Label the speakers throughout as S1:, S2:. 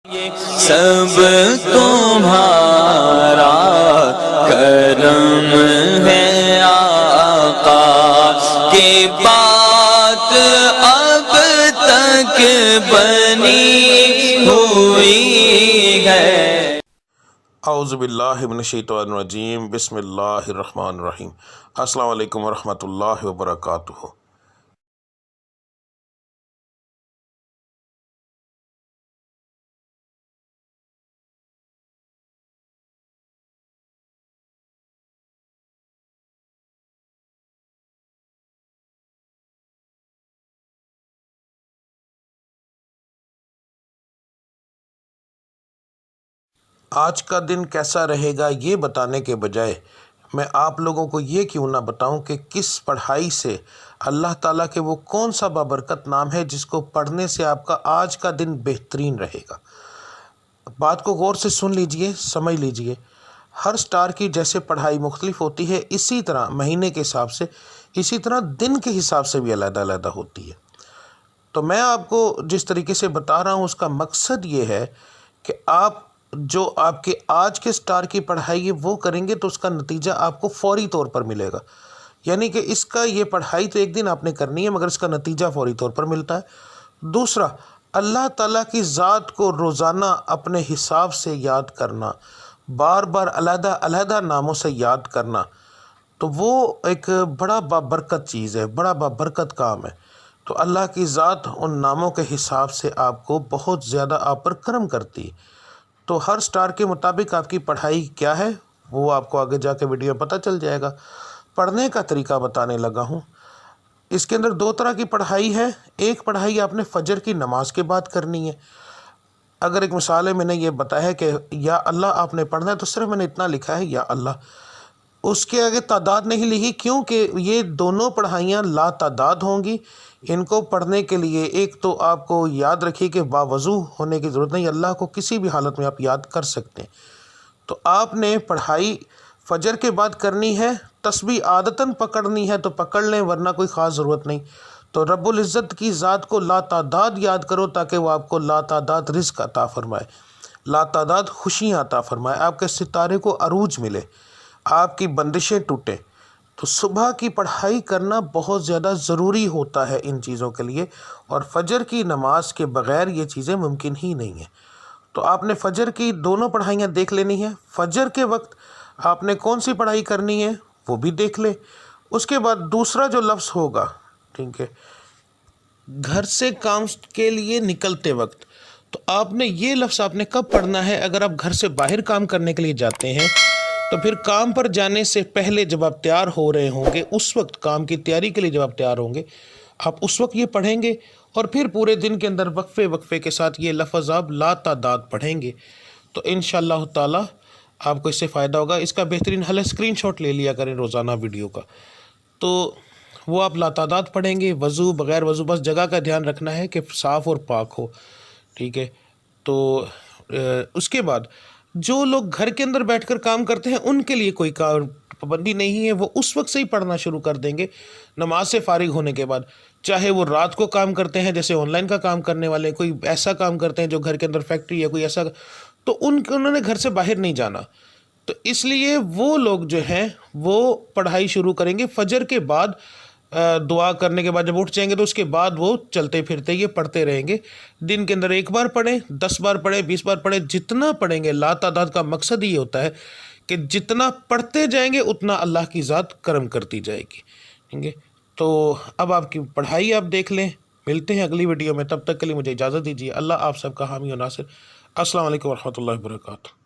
S1: سب تمہارا کرم ہے آقا کی بات اب تک بنی ہوئی ہے۔
S2: اعوذ باللہ من الشیطان الرجیم، بسم اللہ الرحمن الرحیم۔ السلام علیکم ورحمۃ اللہ وبرکاتہ۔ آج کا دن کیسا رہے گا یہ بتانے کے بجائے میں آپ لوگوں کو یہ کیوں نہ بتاؤں کہ کس پڑھائی سے اللہ تعالیٰ کے وہ کون سا بابرکت نام ہے جس کو پڑھنے سے آپ کا آج کا دن بہترین رہے گا۔ بات کو غور سے سن لیجئے، سمجھ لیجئے۔ ہر سٹار کی جیسے پڑھائی مختلف ہوتی ہے، اسی طرح مہینے کے حساب سے، اسی طرح دن کے حساب سے بھی علیحدہ علیحدہ ہوتی ہے۔ تو میں آپ کو جس طریقے سے بتا رہا ہوں اس کا مقصد یہ ہے کہ آپ جو آپ کے آج کے سٹار کی پڑھائی ہے وہ کریں گے تو اس کا نتیجہ آپ کو فوری طور پر ملے گا۔ یعنی کہ اس کا یہ پڑھائی تو ایک دن آپ نے کرنی ہے مگر اس کا نتیجہ فوری طور پر ملتا ہے۔ دوسرا، اللہ تعالیٰ کی ذات کو روزانہ اپنے حساب سے یاد کرنا، بار بار علیحدہ علیحدہ ناموں سے یاد کرنا، تو وہ ایک بڑا بابرکت چیز ہے، بڑا بابرکت کام ہے۔ تو اللہ کی ذات ان ناموں کے حساب سے آپ کو بہت زیادہ آپ پر کرم کرتی ہے۔ تو ہر سٹار کے مطابق آپ کی پڑھائی کیا ہے وہ آپ کو آگے جا کے ویڈیو میں پتہ چل جائے گا۔ پڑھنے کا طریقہ بتانے لگا ہوں۔ اس کے اندر دو طرح کی پڑھائی ہے۔ ایک پڑھائی آپ نے فجر کی نماز کے بعد کرنی ہے۔ اگر ایک مثال ہے، میں نے یہ بتایا ہے کہ یا اللہ آپ نے پڑھنا ہے تو صرف میں نے اتنا لکھا ہے یا اللہ، اس کے آگے تعداد نہیں لکھی، کیونکہ یہ دونوں پڑھائیاں لا تعداد ہوں گی۔ ان کو پڑھنے کے لیے ایک تو آپ کو یاد رکھیے کہ باوضو ہونے کی ضرورت نہیں، اللہ کو کسی بھی حالت میں آپ یاد کر سکتے ہیں۔ تو آپ نے پڑھائی فجر کے بعد کرنی ہے، تسبیح عادتاً پکڑنی ہے تو پکڑ لیں ورنہ کوئی خاص ضرورت نہیں۔ تو رب العزت کی ذات کو لا تعداد یاد کرو تاکہ وہ آپ کو لا تعداد رزق عطا فرمائے، لا تعداد خوشیاں عطا فرمائے، آپ کے ستارے کو عروج ملے، آپ کی بندشیں ٹوٹیں۔ تو صبح کی پڑھائی کرنا بہت زیادہ ضروری ہوتا ہے ان چیزوں کے لیے، اور فجر کی نماز کے بغیر یہ چیزیں ممکن ہی نہیں ہیں۔ تو آپ نے فجر کی دونوں پڑھائیاں دیکھ لینی ہیں۔ فجر کے وقت آپ نے کون سی پڑھائی کرنی ہے وہ بھی دیکھ لیں۔ اس کے بعد دوسرا جو لفظ ہوگا، ٹھیک ہے، گھر سے کام کے لیے نکلتے وقت، تو آپ نے یہ لفظ آپ نے کب پڑھنا ہے؟ اگر آپ گھر سے باہر کام کرنے کے لیے جاتے ہیں تو پھر کام پر جانے سے پہلے جب آپ تیار ہو رہے ہوں گے، اس وقت کام کی تیاری کے لیے جب آپ تیار ہوں گے، آپ اس وقت یہ پڑھیں گے، اور پھر پورے دن کے اندر وقفے وقفے کے ساتھ یہ لفظ آپ لا تعداد پڑھیں گے۔ تو انشاءاللہ تعالی آپ کو اس سے فائدہ ہوگا۔ اس کا بہترین حل ہے اسکرین شاٹ لے لیا کریں روزانہ ویڈیو کا، تو وہ آپ لا تعداد پڑھیں گے، وضو بغیر وضو، بس جگہ کا دھیان رکھنا ہے کہ صاف اور پاک ہو، ٹھیک ہے۔ تو اس کے بعد جو لوگ گھر کے اندر بیٹھ کر کام کرتے ہیں ان کے لیے کوئی پابندی نہیں ہے، وہ اس وقت سے ہی پڑھنا شروع کر دیں گے نماز سے فارغ ہونے کے بعد، چاہے وہ رات کو کام کرتے ہیں جیسے آن لائن کا کام کرنے والے، کوئی ایسا کام کرتے ہیں جو گھر کے اندر فیکٹری ہے کوئی ایسا، تو انہوں نے گھر سے باہر نہیں جانا، تو اس لیے وہ لوگ جو ہیں وہ پڑھائی شروع کریں گے فجر کے بعد۔ دعا کرنے کے بعد جب اٹھ جائیں گے تو اس کے بعد وہ چلتے پھرتے یہ پڑھتے رہیں گے۔ دن کے اندر 1 بار پڑھیں، 10 بار پڑھیں، 20 بار پڑھیں، جتنا پڑھیں گے۔ لا تعداد کا مقصد یہ ہوتا ہے کہ جتنا پڑھتے جائیں گے اتنا اللہ کی ذات کرم کرتی جائے گی، ٹھیک ہے۔ تو اب آپ کی پڑھائی آپ دیکھ لیں۔ ملتے ہیں اگلی ویڈیو میں، تب تک کے لیے مجھے اجازت دیجیے۔ اللہ آپ سب کا حامی و ناصر۔ السلام علیکم ورحمۃ اللہ وبرکاتہ۔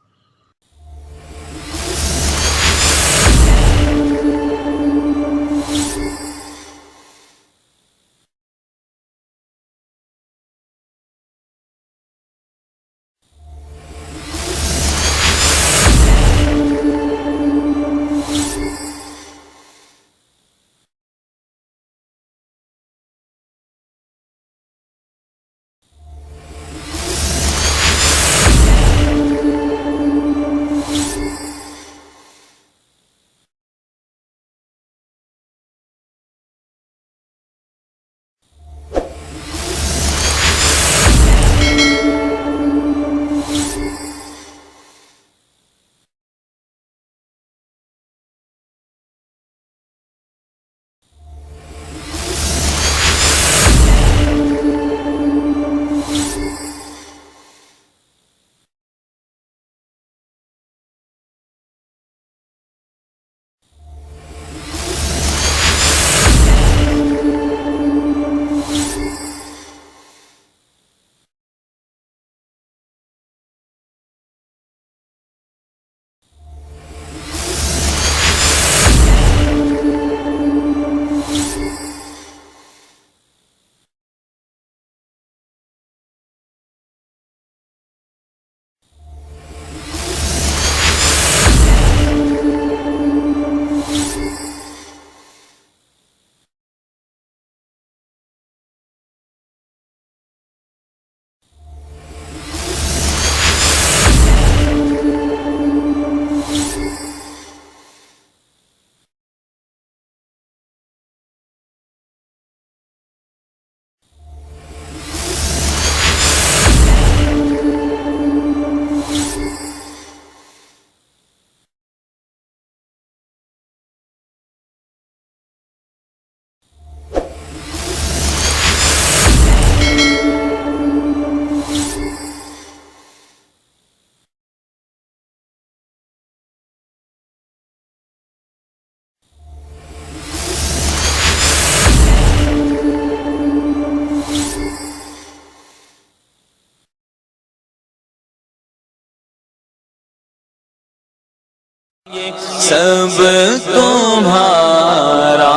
S1: سب تمہارا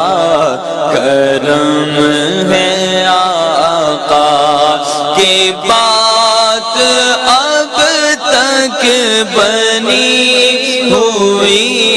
S1: کرم ہے آقا، کہ بات اب تک بنی ہوئی